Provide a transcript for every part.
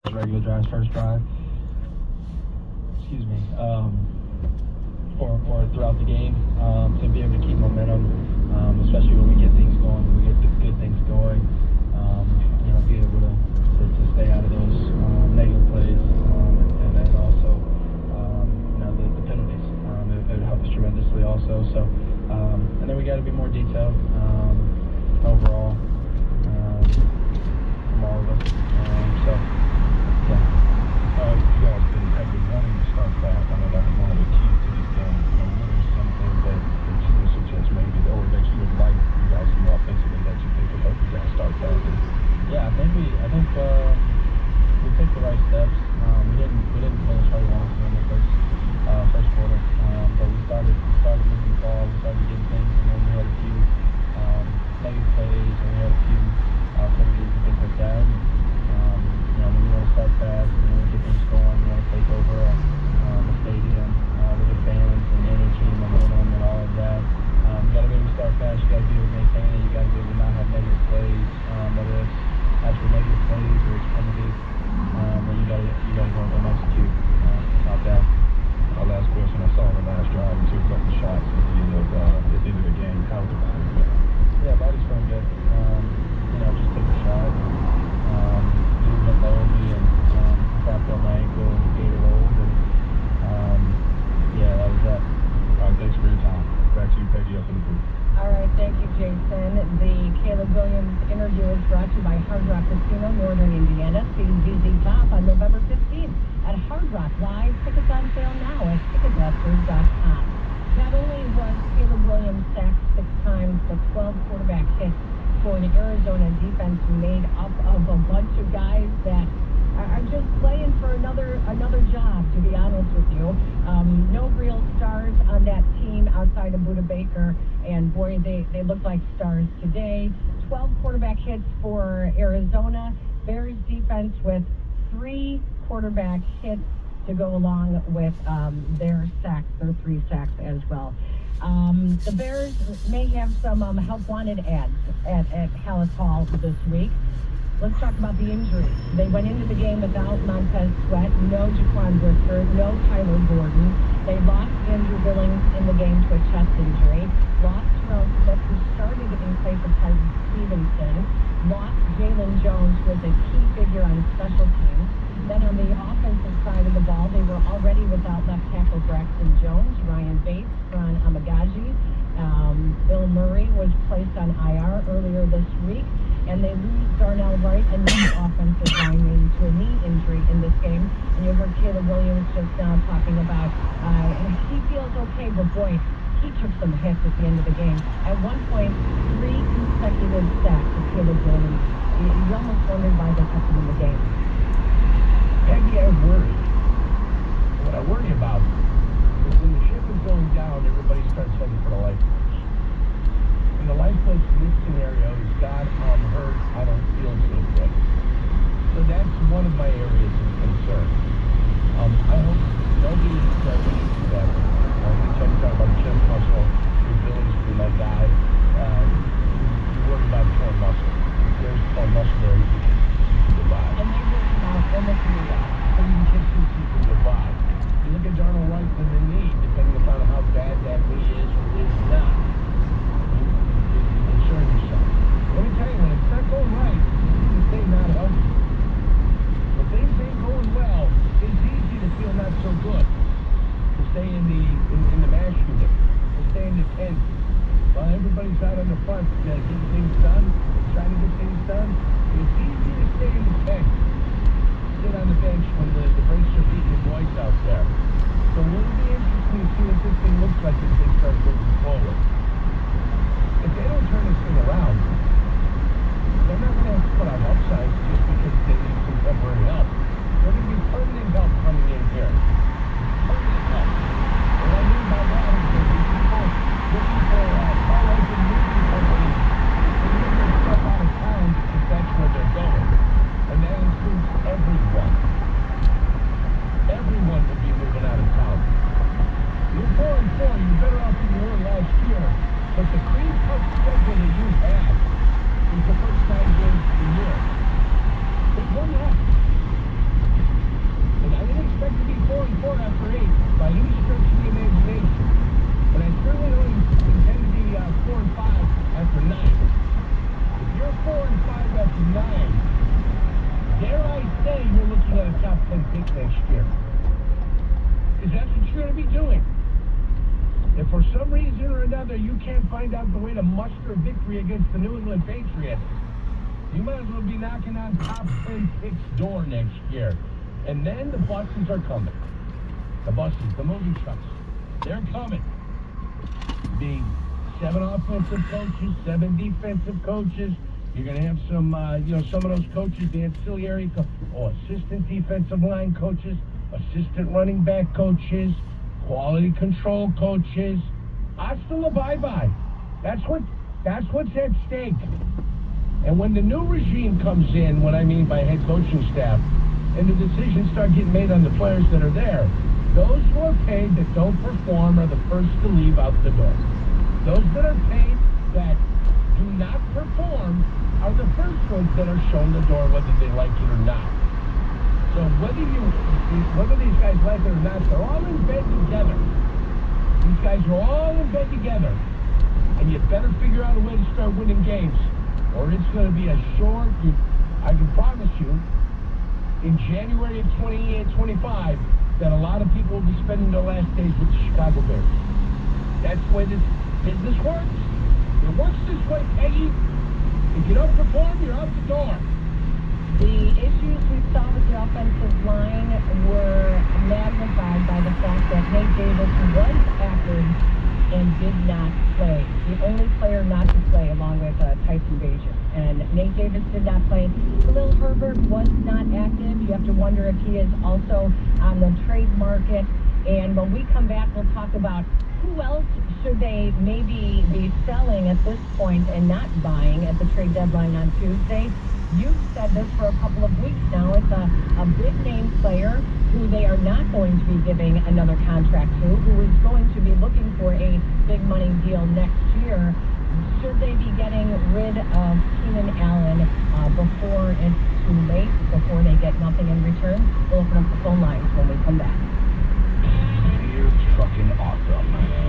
regular drives, first drive, excuse me, or throughout the game, to be able to keep momentum, especially when we get things going, when we get the good things going, be able to stay out of those negative plays, and then also, the penalties. It helps tremendously also. So, and then we got to be more detailed overall from all of us. So, yeah. You guys have been wanting to start fast. I know that was one of the keys to this game. What are some things that you would suggest maybe, or that you would like you guys to do offensively that you think could help you guys start fast? Yeah, I think we took the right steps. We didn't finish how we wanted to in the first quarter, but we started moving the ball. We started getting things, and then we had a few negative plays, and we had a few penalties and things like that. And, we want to start fast. We want to get things going. We want to take over the stadium with the fans and energy and momentum and all of that. You got to be able to start fast. You got to be able to maintain it. You got to be able to not have negative plays, whether it's actual negative plays or it's penalties. But you got to go and execute top down. Our last question, I saw on the last drive, you took a couple shots at the end of the game. How's the body feeling? Yeah, body's feeling good. Just took a shot. Didn't hit low me and tapped on my ankle and ate it old. And yeah, that was that. All right, thanks for your time. Back to you, Peggy, up in the booth. All right, thank you, Jason. The Caleb Williams interview is brought to you by Hard Rock Casino, Northern Indiana. See ZZ Top on November 15th at Hard Rock Live. Tickets on sale now at Ticketmaster.com. Not only was Caleb Williams sacked 6 times, but 12 quarterback hits for an Arizona defense made up of a bunch of guys that are just playing for another job, to be honest with you. No real stars on that team outside of Buda Baker, and boy, they look like stars today. 12 quarterback hits for Arizona. Bears defense with 3 quarterback hits to go along with their 3 sacks as well. The Bears may have some help wanted ads at Hallis Hall this week. Let's talk about the injuries. They went into the game without Montez Sweat, no Jaquan Brisker, no Tyler Gordon. They lost Andrew Billings in the game to a chest injury. Lost Terrell Smith, who started in place of Tyler Stevenson. Lost Jalen Jones, who was a key figure on special teams. Then on the offensive side of the ball, they were already without left tackle Braxton Jones, Ryan Bates, Ron Amagaji. Bill Murray was placed on IR earlier this week, and they lose Darnell Wright, another offensive lineman, to a knee injury in this game. And you heard Caleb Williams just now talking about he feels okay, but boy, he took some hits at the end of the game. At one point, 3 consecutive sacks of Caleb Williams. You almost wondered why they kept him in the game. Peggy, I worry. What I worry about is when the ship is going down, everybody starts heading for the lifeboats. And the lifeboats in this scenario is, God, I'm hurt, I don't feel so good. So that's one of my areas of concern. I hope nobody does anything better. We talk about chest muscle, the ability to be that guy. You worry about torn muscle. If there's torn muscle there, you can divide. And they worked him out almost in the way. So you can divide. You look at Darnell Wright in the knee, depending upon how bad that knee is or is not. You concern yourself. Let me tell you, when it's not going right, this thing not healthy. When things ain't going well, it's easy to feel not so good. To stay in the mash unit, to stay in the tent. While everybody's out on the front getting things done, trying to get things done, it's easy to stay in the tent. Sit on the bench when the brakes are beating your voice out there. So it will be interesting to see what this thing looks like as they start moving forward. If they don't turn this thing around, they're not going to have to put out help signs just because they need some temporary help. They're going to be permanent help coming in here. Permanent help. And what I mean by that is that these people looking for car rental moving companies to move their stuff out of town because that's where they're going. And that includes everyone. Everyone will be moving out of town. You're 4-4. You're better off than you were last year. But the clean-cut schedule that you have and pick next year. Because that's what you're going to be doing. If for some reason or another you can't find out the way to muster a victory against the New England Patriots, you might as well be knocking on top 10 picks' door next year. And then the buses are coming. The buses, the moving trucks, they're coming. Being 7 offensive coaches, 7 defensive coaches. You're going to have some, some of those coaches, the ancillary, assistant defensive line coaches, assistant running back coaches, quality control coaches. Hasta la bye-bye. That's what's at stake. And when the new regime comes in, what I mean by head coaching staff, and the decisions start getting made on the players that are there, those who are paid that don't perform are the first to leave out the door. Those that are paid that do not perform are the first ones that are shown the door, whether they like it or not. So whether these guys like it or not, they're all in bed together. These guys are all in bed together. And you better figure out a way to start winning games, or it's going to be a short, I can promise you, in January of 2025, that a lot of people will be spending their last days with the Chicago Bears. That's the way this business works. It works this way, Peggy. If you don't perform, you're out the door. The issues we saw with the offensive line were magnified by the fact that Nate Davis was active and did not play. The only player not to play, along with Tyson Bagent. And Nate Davis did not play. Khalil Herbert was not active. You have to wonder if he is also on the trade market. And when we come back, we'll talk about who else should they maybe be selling at this point and not buying at the trade deadline on Tuesday. You've said this for a couple of weeks now. It's a big-name player who they are not going to be giving another contract to, who is going to be looking for a big-money deal next year. Should they be getting rid of Keenan Allen before it's too late, before they get nothing in return? We'll open up the phone lines when we come back. Here's trucking awesome.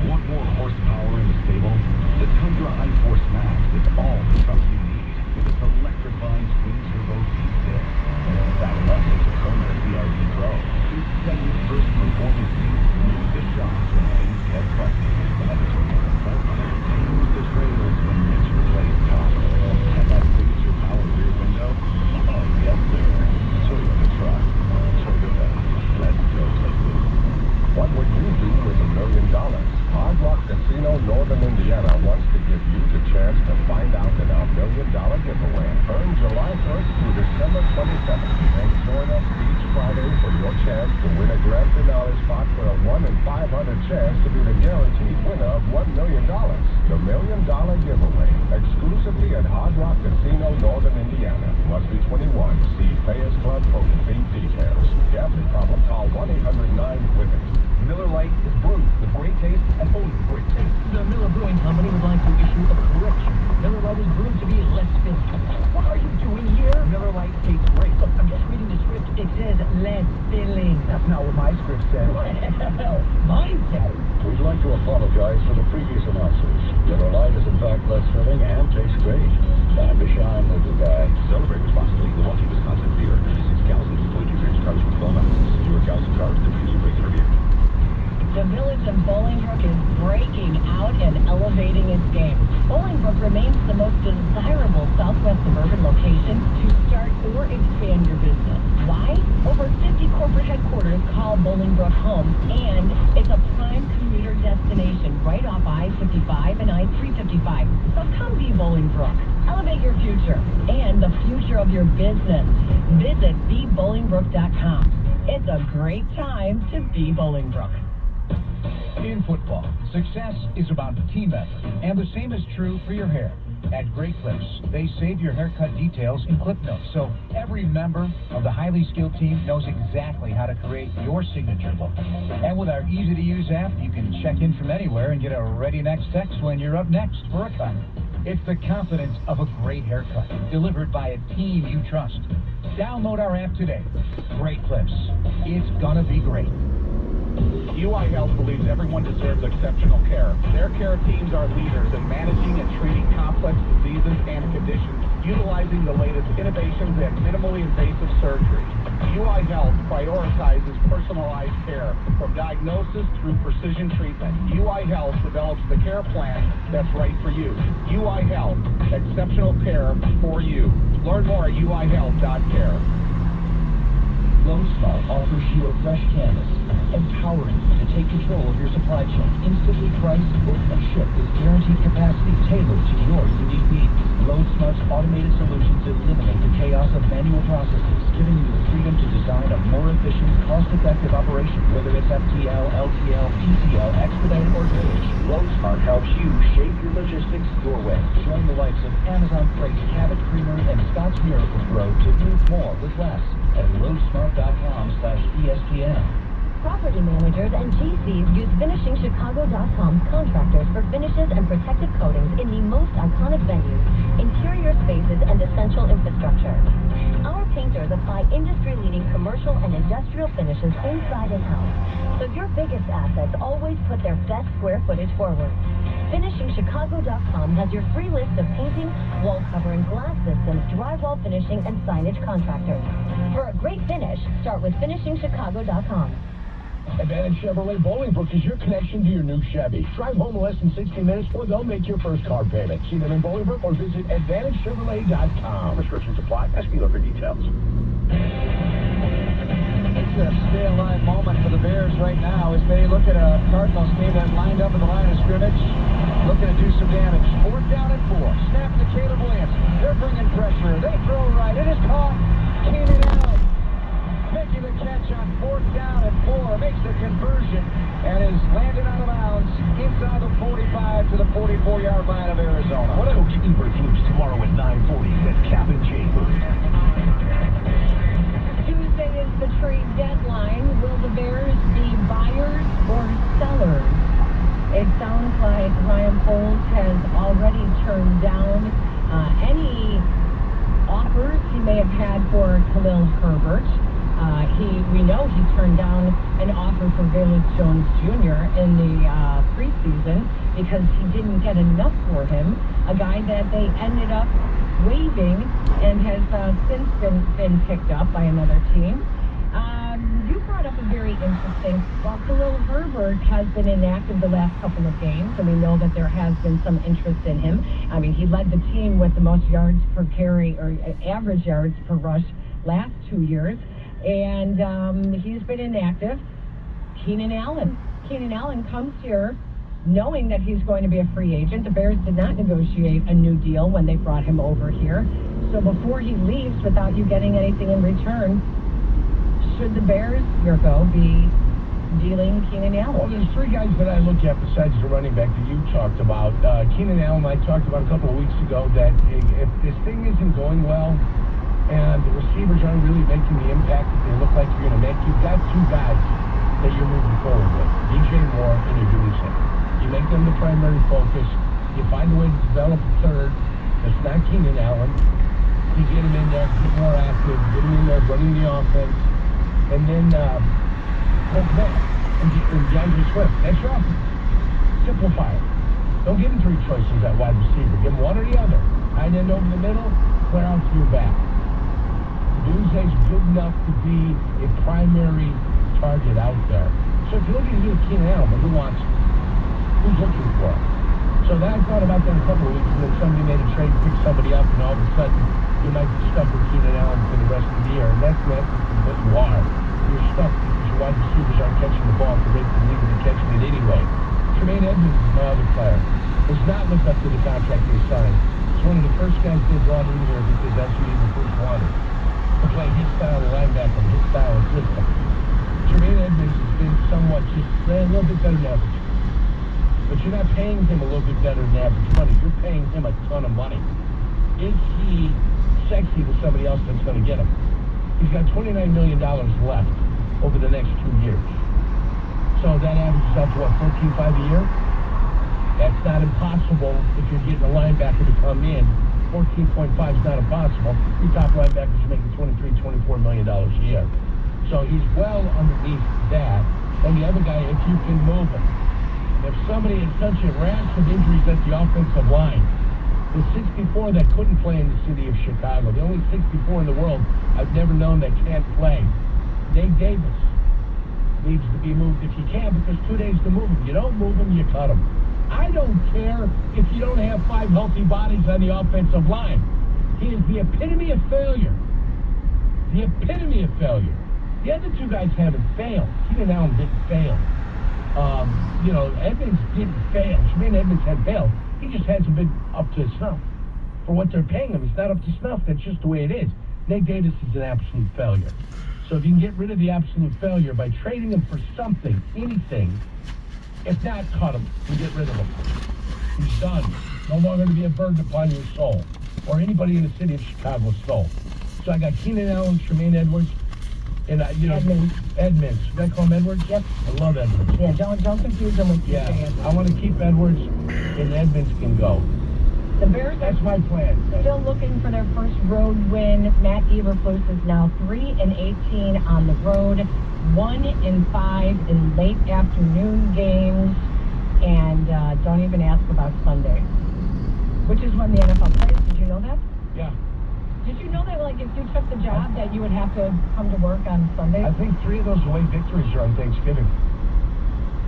Want more horsepower in the stable? The Tundra iForce Max is all the truck you need with its electrifying twin-turbo V6. Saddle up with the Commute CRV Pro. It's Segment's first performance seat. Move the shocks when things get fussy. And it's more than 400. Use the trailers when nature plays tough. And that signature power rear window? Oh, yes, sir. Toyota truck. Toyota. Let's go places. What would you do with $1 million? Hard Rock Casino, Northern Indiana wants to give you the chance to find out in our $1 million giveaway. Earn July 1st through December 27th. And join us each Friday for your chance to win a grand finale spot for a 1 in 500 chance to be the guaranteed winner of $1 million. The $1 million giveaway, exclusively at Hard Rock Casino, Northern Indiana. Must be 21. See Players Club for complete details. Gambling problem? Call 1-800-9-WIN-IT. Miller Lite is brewed with great taste and only great taste. The Miller Brewing Company would like to issue a correction. Miller Lite is brewed to be less filling. What are you doing here? Miller Lite tastes great. Look, I'm just reading the script. It says less filling. That's not what my script said. What the hell? Mine said. We'd like to apologize for the previous announcers. Miller Lite is in fact less filling and tastes great. Time to shine, little guy. Celebrate responsibly. Milwaukee, Wisconsin beer. 96 gallons and 2.2 grams carbs with 12 ounces. Fewer gallons of carbs than any regular beer. The village of Bolingbrook is breaking out and elevating its game. Bolingbrook remains the most desirable Southwest suburban location to start or expand your business. Why? Over 50 corporate headquarters call Bolingbrook home, and it's a prime commuter destination right off I-55 and I-355. So come be Bolingbrook. Elevate your future and the future of your business. Visit BeBolingbrook.com. It's a great time to be Bolingbrook. In football, success is about team effort, and the same is true for your hair. At Great Clips, they save your haircut details in clip notes, so every member of the highly skilled team knows exactly how to create your signature look. And with our easy-to-use app, you can check in from anywhere and get a ready next text when you're up next for a cut. It's the confidence of a great haircut, delivered by a team you trust. Download our app today. Great Clips. It's gonna be great. UI Health believes everyone deserves exceptional care. Their care teams are leaders in managing and treating complex diseases and conditions, utilizing the latest innovations and minimally invasive surgery. UI Health prioritizes personalized care from diagnosis through precision treatment. UI Health develops the care plan that's right for you. UI Health, exceptional care for you. Learn more at uihealth.care. Lone Star offers you a fresh canvas, empowering you to take control of your supply chain. Instantly priced, book and ship with guaranteed capacity tailored to your unique needs. Lone Smart's automated solutions eliminate the chaos of manual processes, giving you the freedom to design a more efficient, cost-effective operation. Whether it's FTL, LTL, PTL, expedite, or drayage, Lone Smart helps you shape your logistics your way. Join the likes of Amazon Freight, Cabot Creamery, and Scott's Miracle Grow to move more with less at loadsmart.com/ESPN. Property managers and GCs use FinishingChicago.com's contractors for finishes and protective coatings in the most iconic venues, interior spaces, and essential infrastructure. Our painters apply industry-leading commercial and industrial finishes inside and out, so your biggest assets always put their best square footage forward. FinishingChicago.com has your free list of painting, wall covering, glass systems, drywall finishing, and signage contractors. For a great finish, start with FinishingChicago.com. Advantage Chevrolet Bolingbrook is your connection to your new Chevy. Drive home in less than 60 minutes or they'll make your first car payment. See them in Bolingbrook or visit AdvantageChevrolet.com. Restrictions apply. Ask dealer for details. It's a stay-alive moment for the Bears right now as they look at a Cardinals team that lined up at the line of scrimmage, looking to do some damage. 4th down and 4. Snap to Caleb Williams. They're bringing pressure. They throw right. It is caught. Keenan Allen making the catch on 4th down and 4. Makes the conversion and is landed out of bounds inside the 45 to the 44-yard line of Arizona. What Coach Ebert teams tomorrow at 9:40 at Cabin Chambers. Tuesday is the trade deadline. Will the Bears be buyers or sellers? It sounds like Ryan Poles has already turned down any offers he may have had for Khalil Herbert. We know he turned down an offer for Velus Jones Jr. in the preseason because he didn't get enough for him, a guy that they ended up waiving and has since been picked up by another team. You brought up a very interesting, while Khalil Herbert has been inactive the last couple of games, and we know that there has been some interest in him. I mean, he led the team with the most yards per carry, or average yards per rush, last 2 years. And he's been inactive. Keenan Allen comes here knowing that he's going to be a free agent. The Bears did not negotiate a new deal when they brought him over here. So before he leaves without you getting anything in return, should the Bears, Yurko, be dealing Keenan Allen? Well, there's 3 guys that I look at besides the running back that you talked about. Keenan Allen, I talked about a couple of weeks ago that if this thing isn't going well, and the receivers aren't really making the impact that they look like you're going to make, you've got 2 guys that you're moving forward with, DJ Moore and Adulisan. You make them the primary focus. You find a way to develop a third that's not Keenan Allen. You get him in there, get more active, get him in there running the offense, and then Colt Beck and DeAndre Swift. That's your offense. Simplify it. Don't give him 3 choices at wide receiver. Give him one or the other. Tight end over the middle, clear out to your back. Doomsday's good enough to be a primary target out there. So if you're looking to do Keenan Allen, who's looking for him? So that I thought about that a couple of weeks, and then somebody made a trade, picked somebody up, and all of a sudden you might be stuck with Keenan Allen for the rest of the year. And that's what you are. You're stuck because your wide receivers aren't catching the ball at the rate they're legally catching it anyway. Tremaine Edmonds is my other player. Does not live up to the contract they signed. He's one of the first guys they brought in here because that's who he first wanted to play his style of linebacker, his style of system. Tremaine Edmonds has been somewhat just a little bit better than average. But you're not paying him a little bit better than average money. You're paying him a ton of money. Is he sexy to somebody else that's going to get him? He's got $29 million left over the next 2 years. So that averages out to what, $14.5 a year? That's not impossible if you're getting a linebacker to come in. 14.5 is not impossible. Your top linebackers are making $23, $24 million a year. So he's well underneath that. And the other guy, if you can move him. If somebody had such a rash of injuries at the offensive line, the 64 that couldn't play in the city of Chicago, the only 64 in the world I've never known that can't play, Nate Davis needs to be moved if you can, because 2 days to move him. You don't move him, you cut him. I don't care if you don't have 5 healthy bodies on the offensive line. He is the epitome of failure. The epitome of failure. The other 2 guys haven't failed. Keenan Allen didn't fail. Edmonds didn't fail. Jermaine Edmonds had failed. He just hasn't been up to snuff. For what they're paying him, he's not up to snuff. That's just the way it is. Nate Davis is an absolute failure. So if you can get rid of the absolute failure by trading him for something, anything, if not, cut him and get rid of him. He's done. No longer to be a burden upon your soul, or anybody in the city of Chicago's soul. So I got Keenan Allen, Tremaine Edwards, and Edmonds. Should I call him Edwards? Yep. I love Edwards. Yeah, don't confuse them with Yeah, Edwards. I want to keep Edwards, and Edmonds can go. The Bears That's my plan. still looking for their first road win. Matt Eberflus is now 3-18 on the road, 1-5 in late afternoon games, and don't even ask about Sunday, which is when the NFL plays. Did you know that? Yeah. Did you know that, like, if you took the job, that you would have to come to work on Sunday? I think 3 of those away victories are on Thanksgiving.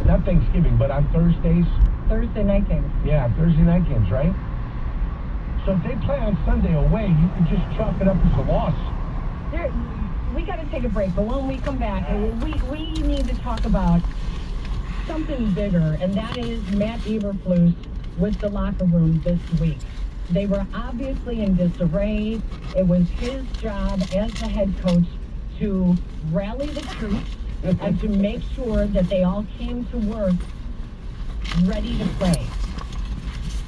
Not Thanksgiving, but on Thursdays. Thursday night games. Yeah, Thursday night games, right? So if they play on Sunday away, you can just chalk it up as a loss. We got to take a break, but when we come back, we need to talk about something bigger, and that is Matt Eberflus with the locker room this week. They were obviously in disarray. It was his job as the head coach to rally the troops and to make sure that they all came to work ready to play.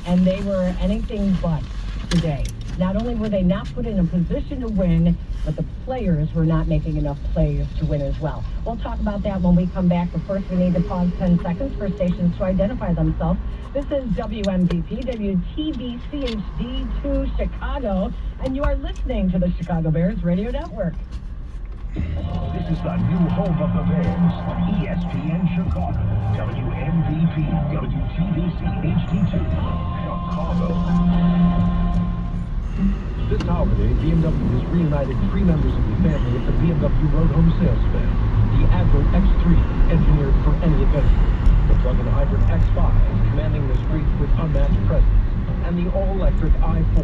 And they were anything but today. Not only were they not put in a position to win, but the players were not making enough plays to win as well. We'll talk about that when we come back, but first we need to pause 10 seconds for stations to identify themselves. This is WMVP, WTBCHD2 Chicago, and you are listening to the Chicago Bears Radio Network. This is the new home of the Bears, ESPN Chicago, WMVP, WTBCHD2 Chicago. This holiday, BMW has reunited 3 members of the family at the BMW Road Home Sales Fair. The Agro X3, engineered for any adventure. The plug-in hybrid X5, commanding the streets with unmatched presence. And the all-electric i4,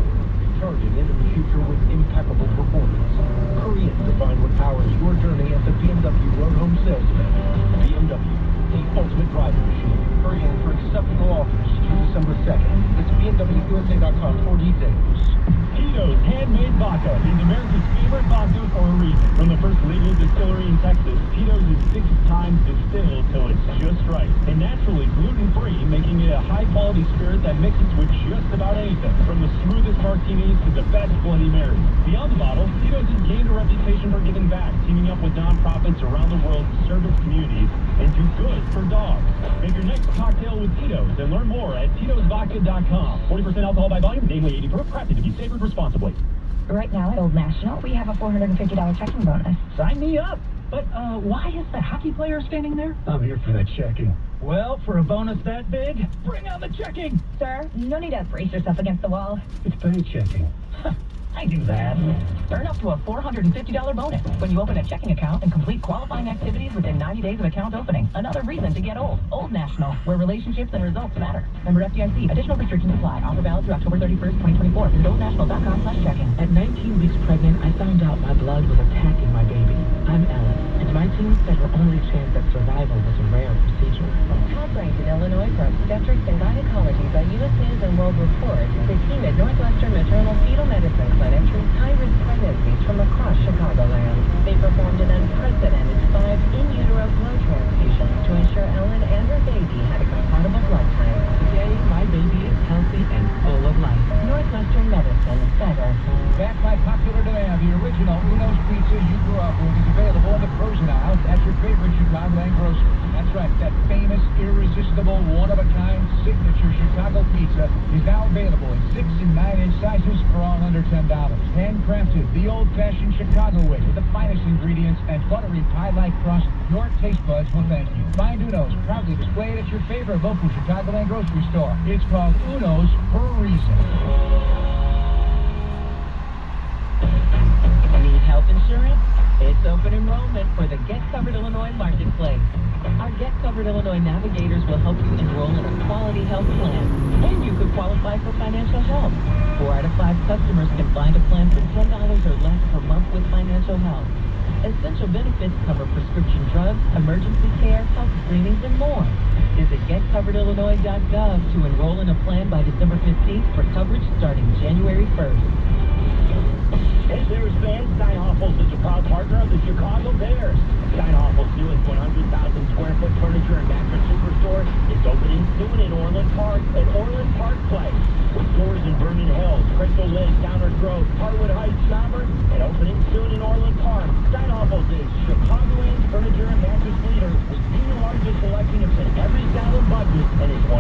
charging into the future with impeccable performance. Hurry in to find what powers your journey at the BMW Road Home Sales Fair. BMW, the ultimate driving machine. Hurry in for exceptional offers through December 2nd. It's BMWUSA.com for details. Tito's Handmade Vodka is America's favorite vodka for a reason. From the first legal distillery in Texas, Tito's is 6 times distilled till it's just right. And naturally gluten-free, making it a high-quality spirit that mixes with just about anything. From the smoothest martinis to the best Bloody Marys. Beyond the bottle, Tito's has gained a reputation for giving back, teaming up with nonprofits around the world to serve its communities and do good for dogs. Make your next cocktail with Tito's and learn more at Tito'sVodka.com. 40% alcohol by volume, namely 80 proof, crafted to be savored responsibly. Right now at Old National, we have a $450 checking bonus. Sign me up. But why is the hockey player standing there? I'm here for that checking. Well, for a bonus that big, bring on the checking. Sir, no need to brace yourself against the wall. It's pay checking. I do that. Earn up to a $450 bonus when you open a checking account and complete qualifying activities within 90 days of account opening. Another reason to get old. Old National, where relationships and results matter. Member FDIC. Additional restrictions apply. Offer valid through October 31st, 2024. Visit oldnational.com/checking. At 19 weeks pregnant, I found out my blood was attacking my baby. I'm Ellen, and my team said her only chance at survival was a rare procedure. Top-ranked in Illinois for obstetrics and gynecology by U.S. News and World Report, the team at Northwestern Maternal Fetal Medicine Clinic treats high-risk pregnancies from across Chicagoland. They performed an unprecedented 5 in utero blood transfusions to ensure Ellen and her baby had a compatible blood type. Today, my baby is healthy and full of life. Northwestern Medicine, Center. Backed by popular demand, the original Uno's Pizza you grew up with is available in the frozen aisle at your favorite Chicagoland grocery. That's right, that famous, irresistible, one-of-a-kind signature Chicago pizza is now available in 6 and 9-inch sizes for all under $10. Handcrafted the old-fashioned Chicago way with the finest ingredients and buttery pie-like crust, your taste buds will thank you. Find Uno's proudly displayed at your favorite local Chicagoland grocery store. It's called Uno's for a reason. Need health insurance? It's open enrollment for the Get Covered Illinois Marketplace. Our Get Covered Illinois navigators will help you enroll in a quality health plan, and you could qualify for financial help. 4 out of 5 customers can find a plan for $10 or less per month with financial help. Essential benefits cover prescription drugs, emergency care, health screenings, and more. Visit getcoveredillinois.gov to enroll in a plan by December 15th for coverage starting January 1st. Hey, Bears fans, Steinhoffel's is a proud partner of the Chicago Bears. Steinhoffel's newest 100,000 square foot furniture and mattress superstore is opening soon in Orland Park at Orland Park Place. With stores in Vernon Hills, Crystal Lake, Downers Grove, Harwood Heights, Schaumburg, and opening soon in Orland Park. Steinhoffel's is Chicagoans furniture and mattress leader with the largest selection of every style and budget and is 100%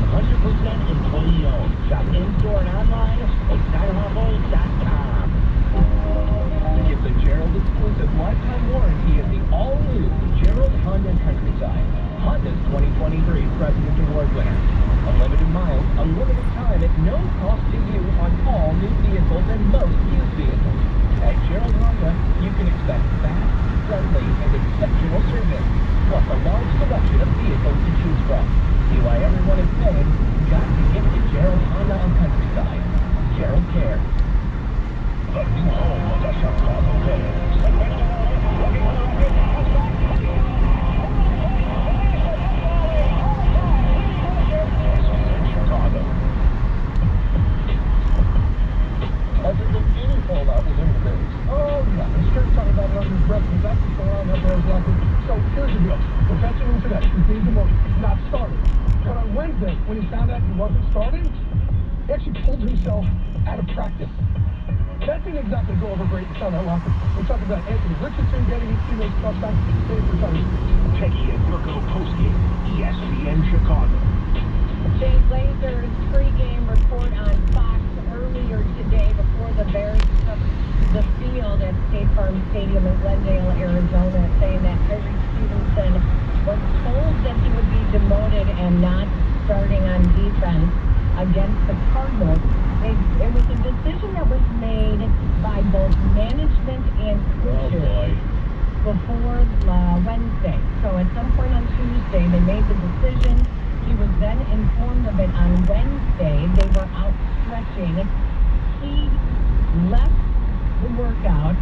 employee owned. Shop in-store and online at steinhoffels.com. Get the Gerald exclusive lifetime warranty of the all-new Gerald Honda Countryside. Honda's 2023 President's Award winner. Unlimited miles, unlimited time at no cost to you on all new vehicles and most used vehicles. At Gerald Honda, you can expect fast, friendly, and exceptional service, plus a large selection of vehicles to choose from. See why everyone is saying, got to get to Gerald Honda on Countryside. Gerald cares. The new home of the Chicago Bears. Chicago. Has there been any fallout within the Bears? Oh, no. The Stern talking about it under his breath. That's what's going on in that Bears locker room. So here's the deal. We're catching him today. He's being demoted. Not started. But on Wednesday, when he found out he wasn't starting, he actually pulled himself out of practice. That didn't exactly go over great inside that locker room. We're talking about Anthony Richardson getting his teammates tossed back. Peggy and Yurko postgame, ESPN Chicago. Jay Glazer's pregame report on Fox earlier today before the Bears took the field at State Farm Stadium in Glendale, Arizona, saying that Tyree Stevenson was told that he would be demoted and not starting on defense against the Cardinals. It was a decision that was made by both management and coaches before Wednesday. So at some point on Tuesday, they made the decision. He was then informed of it on Wednesday. They were out stretching. He left the workout,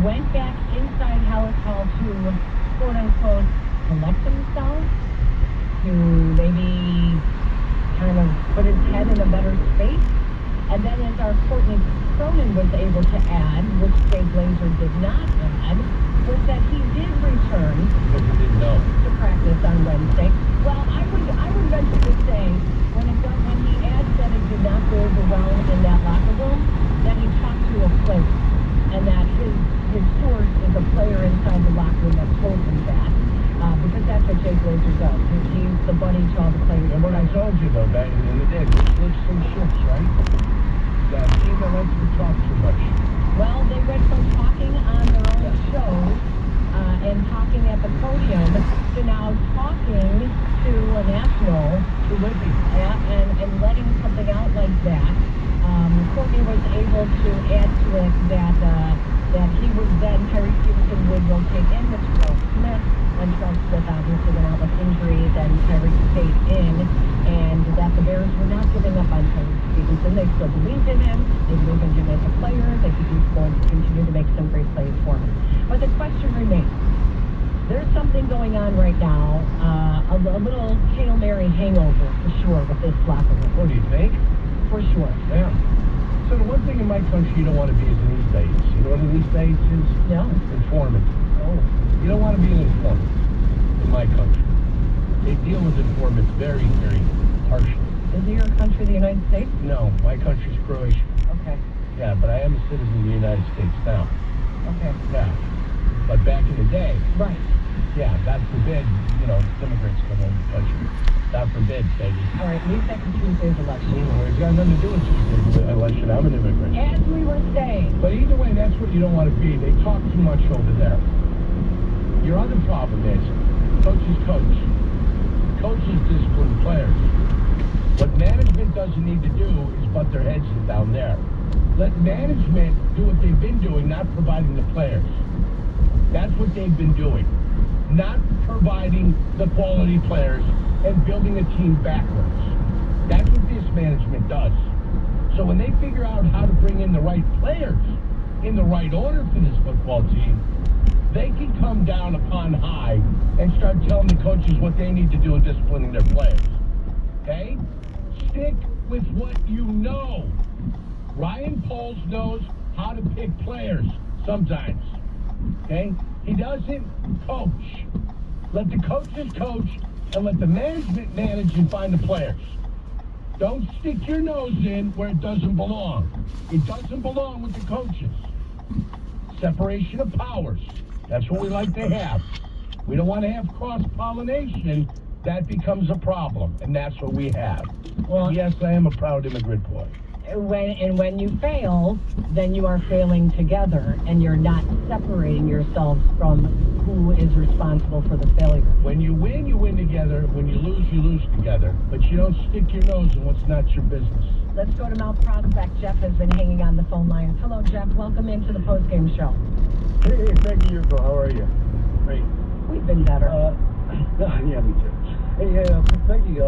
went back inside Hallis Hall to, quote-unquote, collect himself, to maybe kind of put his head in a better space. And then as our Courtney Cronin was able to add, which Jay Glazer did not add, was that he did return to practice on Wednesday. Well, I would venture to say when he adds that it did not go over well in that locker room, that he talked to a player, and that his source is a player inside the locker room that told him that. Because that's what Jay Glazer does. He's the buddy to all the players. And what I told you, though, back in the day, which flips some ships, right? That team that likes to talk too much. Well, they went from talking on their own shows and talking at the podium to now talking to a national. And letting something out like that. Courtney was able to add to it that he would then, Tyree Stevenson would rotate in with Charles Smith. When Charles Smith obviously went out with injuries and Tyree stayed in, and that the Bears were not giving up on Tyree Stevenson. They still believed in him. They believed in him as a player. They think he's going to continue to make some great plays for him. But the question remains. There's something going on right now, a little Hail Mary hangover for sure with this locker room. What do you think? For sure. Yeah. So the one thing in my country you don't want to be is an East Bates. You know what an East Bates is? No. Informant. Oh. You don't want to be an informant in my country. They deal with informants very, very harshly. Is it your country, the United States? No, my country's Croatia. Okay. Yeah, but I am a citizen of the United States now. Okay. Yeah. But back in the day, right. Yeah, God forbid, immigrants come in the country. God forbid, baby. All right, leave that to Tuesday's election. It's got nothing to do with Tuesday's election. I'm an immigrant. As we were saying. But either way, that's what you don't want to be. They talk too much over there. Your other problem is, coaches coach. Coaches discipline players. What management doesn't need to do is butt their heads down there. Let management do what they've been doing, not providing the players. That's what they've been doing. not providing the quality players and building a team backwards. That's what this management does. So when they figure out how to bring in the right players in the right order for this football team, they can come down upon high and start telling the coaches what they need to do in disciplining their players. Okay? Stick with what you know. Ryan Poles knows how to pick players sometimes. Okay? He doesn't coach. Let the coaches coach and let the management manage and find the players. Don't stick your nose in where it doesn't belong. It doesn't belong with the coaches. Separation of powers. That's what we like to have. We don't want to have cross-pollination. That becomes a problem, and that's what we have. Well, yes, I am a proud immigrant boy. When you fail, then you are failing together, and you're not separating yourselves from who is responsible for the failure. When you win together. When you lose together. But you don't stick your nose in what's not your business. Let's go to Mount Prospect. Jeff has been hanging on the phone lines. Hello, Jeff. Welcome into the postgame show. Hey, Peggy, Yurko, how are you? Great. We've been better. Yeah, me too. Hey, Peggy,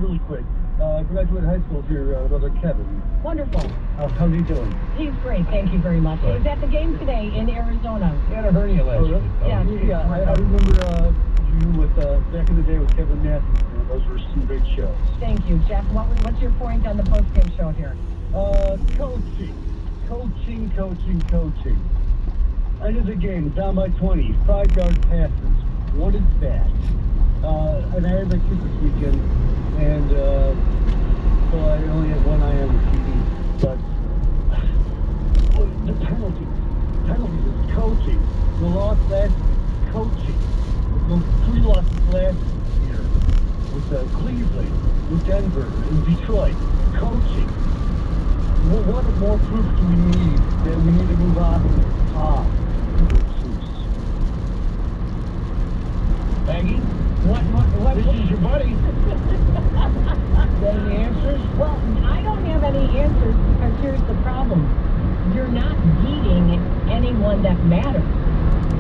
really quick. I graduated high school with your brother Kevin. Wonderful. How's he doing? He's great. Thank you very much. He was at the game today in Arizona. He had a hernia last week. Yeah, I remember you with back in the day with Kevin Matthews. Those were some great shows. Thank you, Jeff. What's your point on the postgame show here? Coaching. I did the game, down by 20, 5-yard passes. What is that? And I had my kid this weekend, and so I only have one eye on the TV. But the penalties is coaching. The loss last coaching. Those 3 losses last year with Cleveland, with Denver, and Detroit. Coaching. Well, what more proof do we need that we need to move on from the top? Maggie? What? This is your buddy. Got any answers? Well, I don't have any answers because here's the problem. You're not beating anyone that matters.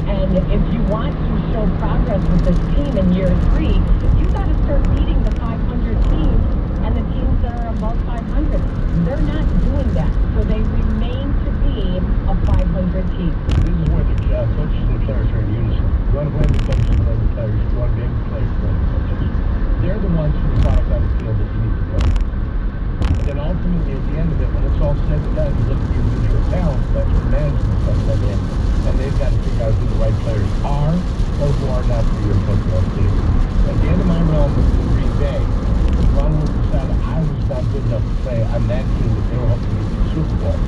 And if you want to show progress with this team in year 3, you got to start beating the 500 teams and the teams that are above 500. They're not doing that. So they remain to be a 500 team. This is where the coaches and the players are in unison. You want to blame the coaches, blame the players. You want to blame the players, blame the coaches. They're the ones who product on the field that you need to play. And then ultimately, at the end of it, when it's all said and done, you look at your individual talent. That's what management does that in. And they've got to figure out who the right players are or who are not for your football team. At the end of my realm with Green Bay, Ron Wood decided I was not good enough to play on that team that they were hoping to get the Super Bowl.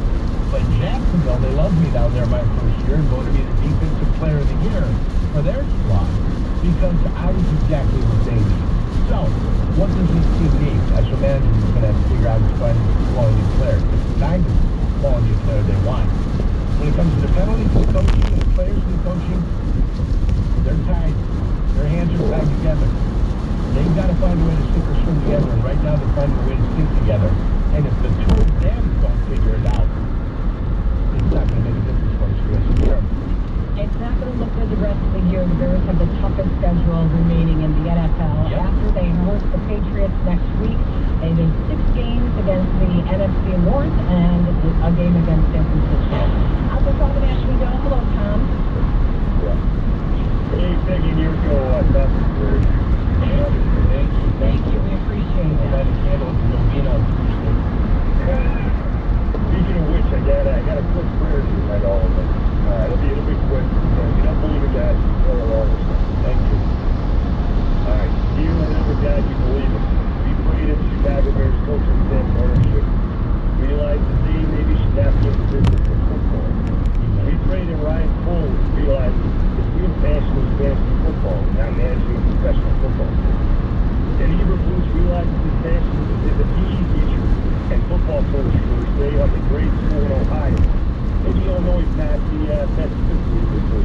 But in Jacksonville, they loved me down there my first year and voted me the defensive player of the year for their squad because I was exactly what they need. So, what does this team need? That's what management is going to have to figure out is finding the quality player. It's the kind of quality player they want. When it comes to the penalties, the coaching, and the players and the coaching, they're tied. Their hands are tied together. They've got to find a way to stick or swim together, and right now they're finding a way to stick together. And if the two of them don't figure it out, it's not going to make a difference for us the rest of the year. It's not going to look good the rest of the year. The Bears have the toughest schedule remaining in the NFL. Yep. After they host the Patriots next week, they do 6 games against the NFC North and a game against San Francisco. I'll go talk to Ashley Go. Hello, Tom. Hey, Peggy, Yurko, that's good. Thank you. We appreciate that. Speaking of which, I got a quick prayer to tonight, all of them. It'll be quick. I believe in God. Thank you. All right. You and every God you believe in. We prayed in Chicago Bears coaching staff ownership. Realized the team maybe should not be in the business of football. We prayed in Ryan Cole realized his real passion was fantasy football, not managing a professional football team. And Hebrew Blues realized his passion is a PE teacher and football coach who was staying up at grade school in Ohio. Maybe you don't know he's not the best physically.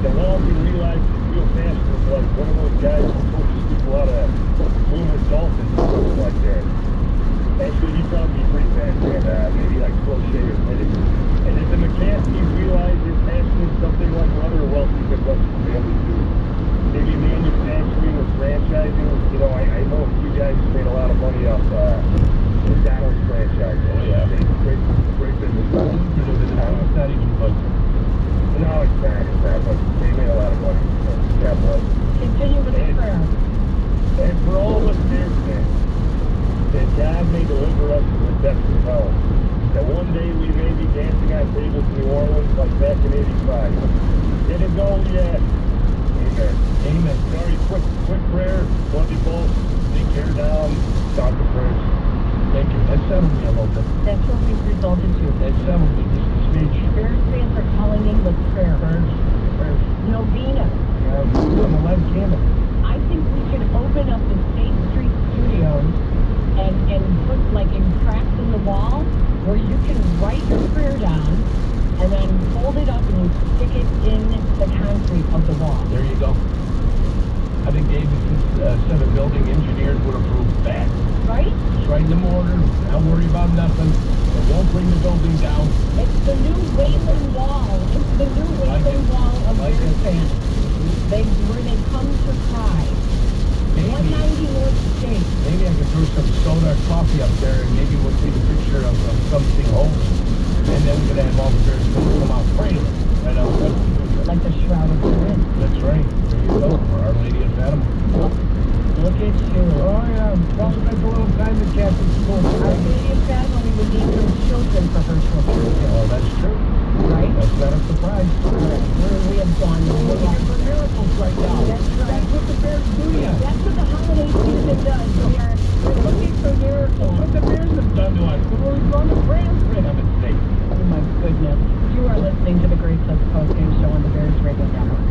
Then Walton realized his real passion was like one of those guys who coaches people out of Bloomwood Dolphins or something like that. Actually, he probably be pretty fast, and maybe like crochet or knitting. And if the McCaskies realize his passion is something like what other wealthy Midwestern families do. for us with Dexter Powell. That one day we may be dancing on tables in New Orleans like back in '85. Get it going yet. Amen. Amen. Sorry, quick prayer. Love you both. Take care down. Start the prayers. Thank you. That settled me a little bit. That's what we've resulted to. That settled me just a smidge. Bears fans are calling in with prayer. Prayers. Novena. Yeah, I'm a lead candle. I think we could open up the State Street Studios and put like in cracks in the wall where you can write your prayer down and then fold it up and you stick it in the concrete of the wall. There you go. I think Davidson's set of building engineers would approve that. Right? Just write in the mortar, not worry about nothing. It won't bring the building down. It's the new Wayland Wall. It's the new Wayland Wall of Bears fans. Where they come to cry. 190 North State. Maybe I could throw some soda or coffee up there and maybe we'll see the picture of something holy. And then we're going to have all the Bears fans come out praying. Right outside the studio. Like the Shroud of Turin. That's right. There you go. For Our Lady of Fatima. Look at you. Oh, yeah. Well, spent a little time in Catholic school. Our Lady of Fatima, we would need some children for her children. Oh, that's true. Right? That's not a surprise. We have gone We're looking for miracles right now. That's right. That's what the Bears do, yeah. That's what the holiday season does. We're looking for miracles. What the Bears have done to us. We're going to France, for heaven's sake. Oh my goodness. You are listening to the Great Clips postgame show on the Bears Radio Network.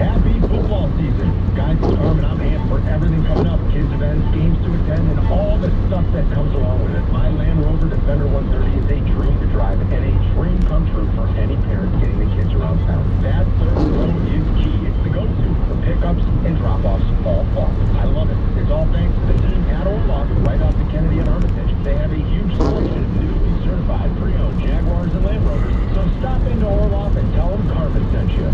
Happy football season. Guys, it's Carmen. I'm amped for everything coming up. Kids events, games to attend, and all the stuff that comes along with it. My Land Rover Defender 130 is a dream to drive and a dream come true for any parent getting the kids around town. That third row is key. It's the go-to for pickups and drop-offs all fall. I love it. It's all thanks to the team at Orloff, right off the Kennedy and Hermitage. They have a huge selection of newly certified pre-owned Jaguars and Land Rovers. So stop into Orloff and tell them Carmen sent you.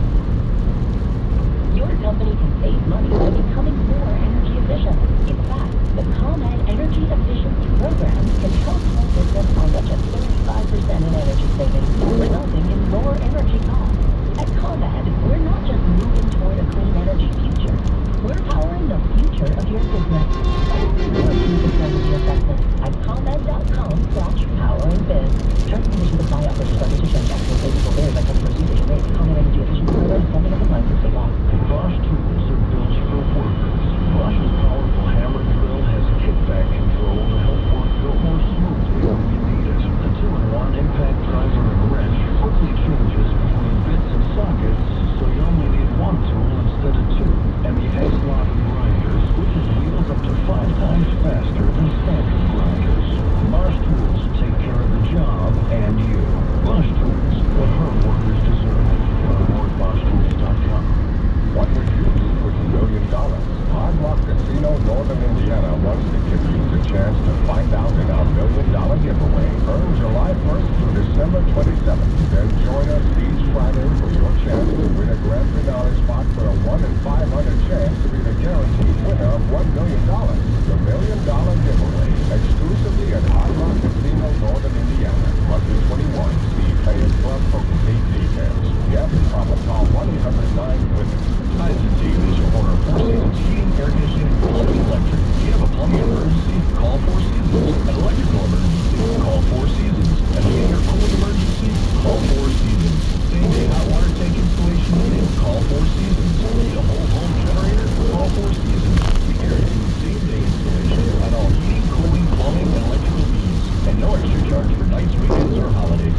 Your company can save money by becoming more energy efficient. In fact, the COMMUTE Energy Efficiency Program can help small business on up to 35% in energy savings, resulting in lower energy costs. At COMMUTE, we're not just moving toward a clean energy future. We're powering the future of your business. Find more energy assessment at COMMUTE.com/poweringbizz. Terms and conditions apply. Offers subject to change. Actual savings will vary by customer's usage and rates. COMMUTE Energy Efficiency Program is subject to compliance with state law. Bosch tools are built for workers. Bosch's powerful hammer drill has kickback control to help work go more smoothly when you need it. The 2-in-1 impact driver and wrench quickly changes between bits and sockets, so you only need one tool instead of two. And the X-Lock grinder switches wheels up to 5 times faster than standard grinders. Bosch tools take care of the job and you. Bosch tools, what her workers deserve. Learn more at BoschTools.com. What would you do with $1 million? Hard Rock Casino, Northern Indiana wants to give you the chance to find out in our $1 million giveaway. Earn July 1st through December 27th. Then join us each Friday for your chance to win a grand finale spot for a 1 in 500 chance to be the guaranteed winner of $1 million. The $1 million giveaway, exclusively at Hard Rock Casino, Northern Indiana. Must be 21. See Players Club for complete details. Yes, Papa, call 1-800-9-WINNER. Hi, this is Dave, your owner of Four Seasons Heating, Air Conditioning, Plumbing, Electric. Do you have a plumbing emergency? Call Four Seasons. An electrical emergency? Call Four Seasons. A heating or cooling emergency? Call Four Seasons. Same-day hot water tank installation needed? Call Four Seasons. Need a whole home generator? Call Four Seasons. We guarantee same-day installation on all heating, cooling, plumbing, and electrical needs. And no extra charge for nights, weekends, or holidays.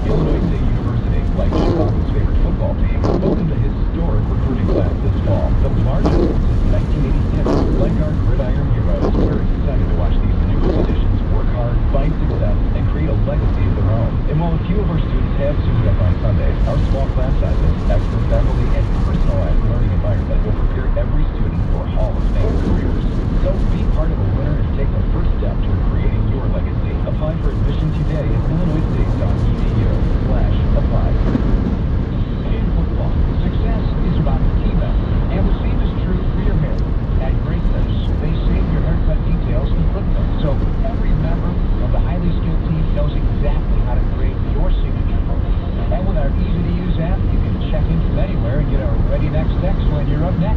Illinois State University, like Chicago's favorite football team, opened a historic recruiting class this fall. The largest since 1986. Like our gridiron heroes, we're excited to watch these newest additions work hard, find success, and create a legacy of their own. And while a few of our students have suited up on Sundays, our small class sizes, expert faculty, and personalized learning environment will prepare every student for Hall of Fame careers. So be part of a winner and take the first step toward creating your legacy. Apply for admission today at illinoisstate.edu/apply. In football, success is about the team effort, and the same is true for your hair. At Great Clips, they save your haircut details in footnotes, so every member of the highly skilled team knows exactly how to create your signature photo. And with our easy-to-use app, you can check in from anywhere and get a ready next text when you're up next.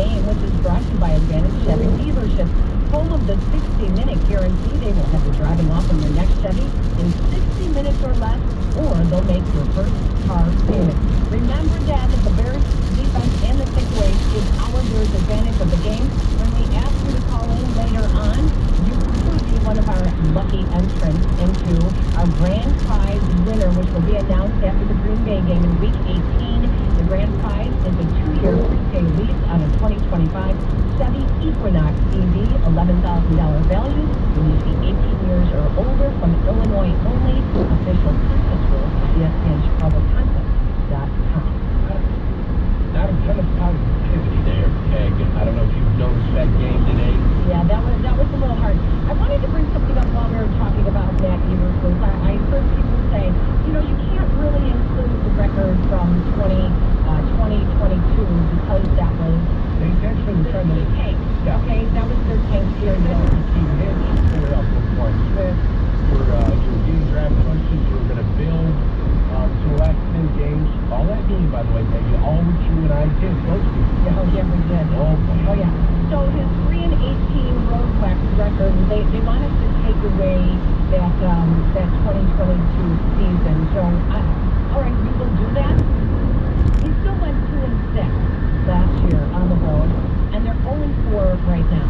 game, which is brought to you by Advantage Chevy Dealerships, home of the 60-minute guarantee. They will have you driving off in your next Chevy in 60 minutes or less, or they'll make your first car payment. Remember, Dad, that the Bears defense and the takeaway is our Bears advantage of the game. When we ask you to call in later on, you could be one of our lucky entrants into our grand prize winner, which will be announced after the Green Bay game in Week 18. The grand prize is a 2-year free lease on a 2025 Chevy Equinox EV, $11,000 value. You need to be 18 years or older, from Illinois only. Official contest rules at ESPNChicagoContest.com. Not a ton of positivity there, Peg. I don't know if you've noticed that game today. Yeah, that was a little hard. I wanted to bring something up while we were talking about Matt Eberflus. I heard people say, you can't really include the record from 2022 because that was That's when you're trying to tank. Yeah. Okay, that was their tank year. That was the key hits. They were up with Mark Smith. You were getting draft choices. You were going to build to the last 10 games. All that means, by the way, Peggy, all what you and I did, those people. Oh, yeah, we did. Oh, boy. Oh, yeah. So his 3-18 road record, they want us to take away that 2022 season. So, all right, we will do that. He still went 2-6 last year on the road, and they're 0-4 right now.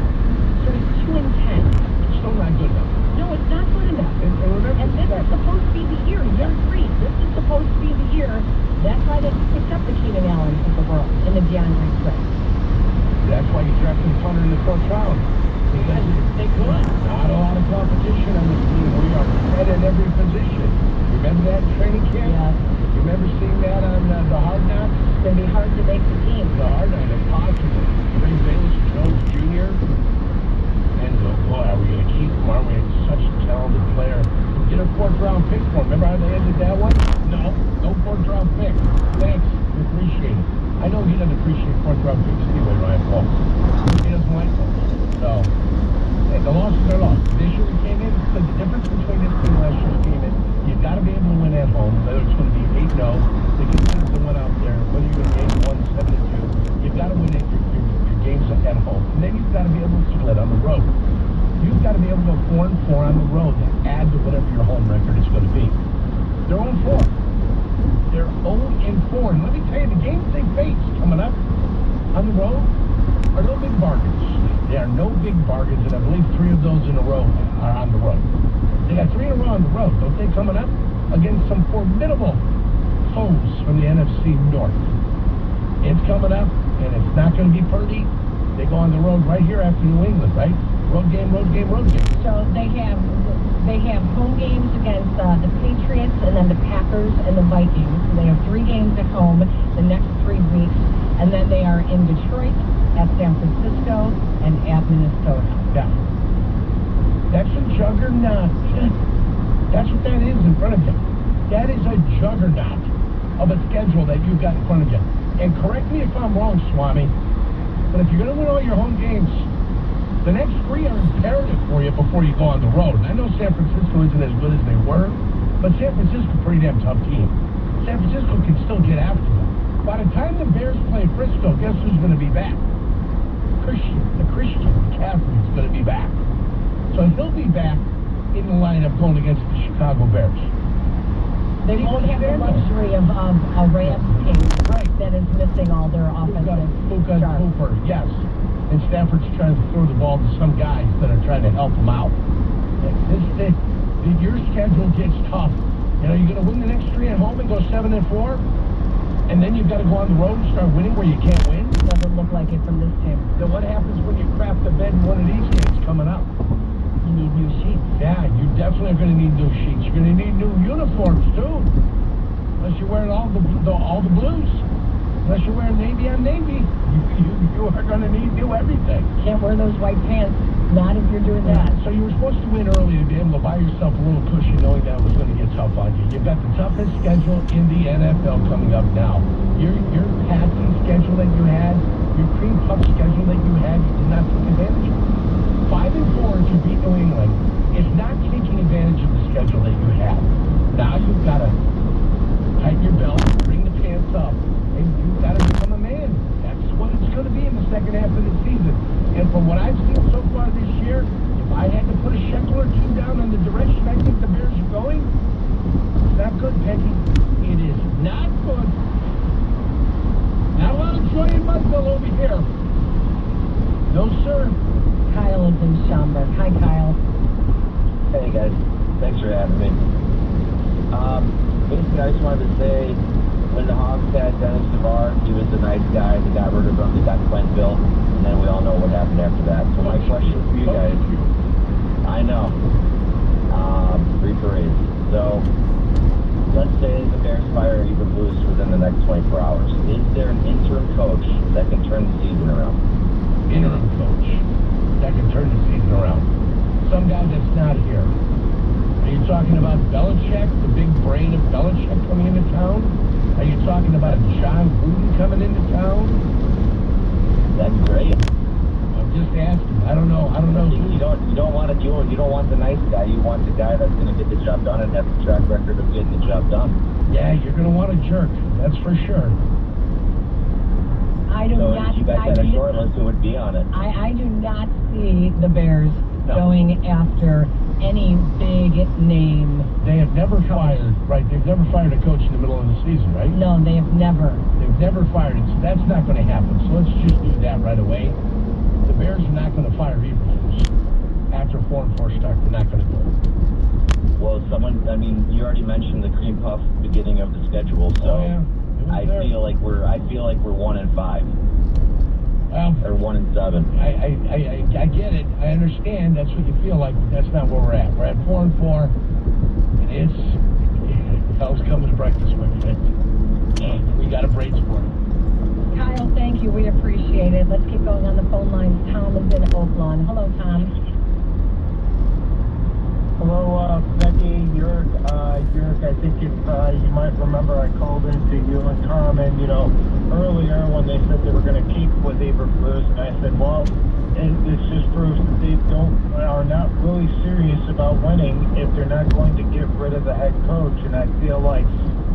So he's 2-10. Still not good enough. No, it's not good enough. And remember, And this is supposed to be the year 3. This is supposed to be the year. That's why they picked up the Keenan Allens of the world in the DeAndre Swift. that's why you drafted Punter in the 4th round. Because They could. not a lot of competition on this team. We are ahead in every position. Remember that training camp? Yes. Remember seeing that on the Hard Knocks? It's going to be hard to make the team. The Hard Knocks, impossible. Ray Bayless, Jones Jr., and boy, are we going to keep him? Aren't we? Such a talented player. Get a 4th round pick for him. Remember how they ended that one? No 4th round pick. Thanks. We appreciate it. I know he doesn't appreciate 4th round picks anyway, Ryan Paul. He doesn't like them. So, and the loss is their loss. This year we came in, the difference between this team and last year's team is you've got to be able to win at home, whether it's going to be 8-0, the consistent one out there, whether you're going to be 8-1, 7-2, you've got to win at your games at home. And then you've got to be able to split on the road. You've got to be able to go 4-4 on the road to add to whatever your home record is going to be. They're 0-4. They're 0-4. And let me tell you, the games they face coming up on the road are no big bargains. They are no big bargains, and I believe 3 of those in a row are on the road. They got 3 in a row on the road, don't they, coming up against some formidable foes from the NFC North. It's coming up, and it's not going to be pretty. They go on the road right here after New England, right? Road game, road game, road game. So they have home games against the Patriots and then the Packers and the Vikings. So they have 3 games at home the next 3 weeks, and then they are in Detroit, at San Francisco, and at Minnesota. Yeah. That's a juggernaut. That's what that is in front of you. That is a juggernaut of a schedule that you've got in front of you. And correct me if I'm wrong, Swami, but if you're going to win all your home games, the next 3 are imperative for you before you go on the road. And I know San Francisco isn't as good as they were, but San Francisco's a pretty damn tough team. San Francisco can still get after them. By the time the Bears play Frisco, guess who's going to be back? The Christian McCaffrey's going to be back. So he'll be back in the lineup going against the Chicago Bears. They won't have the luxury of a Rams team that is missing all their offensive Luka stars. Cooper, yes. And Stafford's trying to throw the ball to some guys that are trying to help him out. Your schedule gets tough. You're going to win the next 3 at home and go 7-4, and then you've got to go on the road and start winning where you can't win. Doesn't look like it from this team. Then what happens when you crap the bed in one of these games coming up? You need new sheets. Yeah, you definitely are going to need new sheets. You're going to need new uniforms too. Unless you're wearing all the blues. Unless you're wearing navy on navy, you are going to need new everything. Can't wear those white pants. Not if you're doing that. So you were supposed to win early to be able to buy yourself a little cushion, knowing that was going to get tough on you. You've got the toughest schedule in the NFL coming up now. Your passing schedule that you had, your cream puff schedule that you had, you did not take advantage of. 5-4 if you beat New England is not taking advantage of the schedule that you had. Now you've got to tighten your belt, bring the pants up, and you've got to become a man. That's what what it's going to be in the second half of the season. And from what I've seen so far this year, if I had to put a shekel or two down on the direction I think the Bears are going, it's not good, Peggy. It is not good. Not a lot of joy in Mudville over here. No, sir. Kyle is in Schaumburg. Hi, Kyle. Hey guys, thanks for having me. Basically, I just wanted to say, when the Hawks had Dennis DeVar, he was a nice guy. They got rid of him. They got Clint built, and then we all know what happened after that. So my question for you guys, I know, free parades. So let's say the Bears fire Eber Blues within the next 24 hours. Is there an interim coach that can turn the season around? Interim coach that can turn the season around. Some guy that's not here. Are you talking about Belichick, the big brain of Belichick coming into town? Are you talking about John Gruden coming into town? That's great. I'm just asking. I don't know. You don't want the nice guy. You want the guy that's going to get the job done and have a track record of getting the job done. Yeah, you're going to want a jerk. That's for sure. I do not. You guys had a short list who would be on it. I do not see the Bears going after any big name. They have never fired, right? They've never fired a coach in the middle of the season, right? No, they have never. They've never fired it, so that's not going to happen. So let's just do that right away. The Bears are not going to fire Eberflus after 4-4 start. They're not going to do it. Well, you already mentioned the cream puff beginning of the schedule, so I feel like we're 1-5. Or 1-7. I get it. I understand. That's what you feel like. But that's not where we're at. We're at 4-4, and hell's coming to breakfast, my friend. We got a braid sport. Kyle, thank you. We appreciate it. Let's keep going on the phone lines. Tom is in Oaklawn. Hello, Tom. Hello, Becky, Yerk. I think if you might remember, I called into you and Tom, and earlier when they said they were going to keep with Eberflus, and I said, well, this just proves that they are not really serious about winning if they're not going to get rid of the head coach. And I feel like,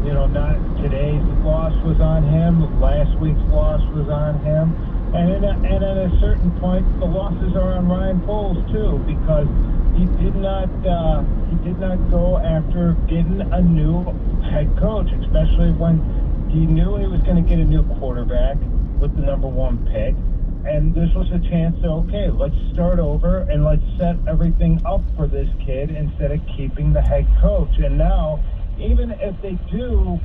not today's loss was on him, last week's loss was on him, and at a certain point, the losses are on Ryan Poles too, because he did not go after getting a new head coach, especially when he knew he was going to get a new quarterback with the #1 pick. And this was a chance to, okay, let's start over and let's set everything up for this kid instead of keeping the head coach. And now, even if they do,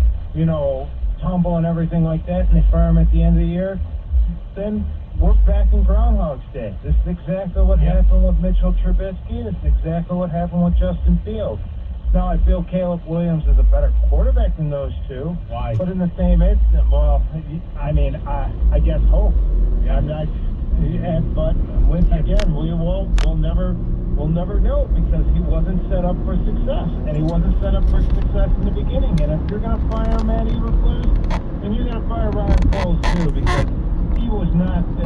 tumble and everything like that, and they fire him at the end of the year, then we're back in Groundhog's Day. This is exactly what happened with Mitchell Trubisky. This is exactly what happened with Justin Fields. Now, I feel Caleb Williams is a better quarterback than those two. Why? But in the same instant, well, I guess hope. Yeah. But again, we'll never know, because he wasn't set up for success, and he wasn't set up for success in the beginning. And if you're going to fire Matt Eberflus, then you're going to fire Ryan Poles too, because he was not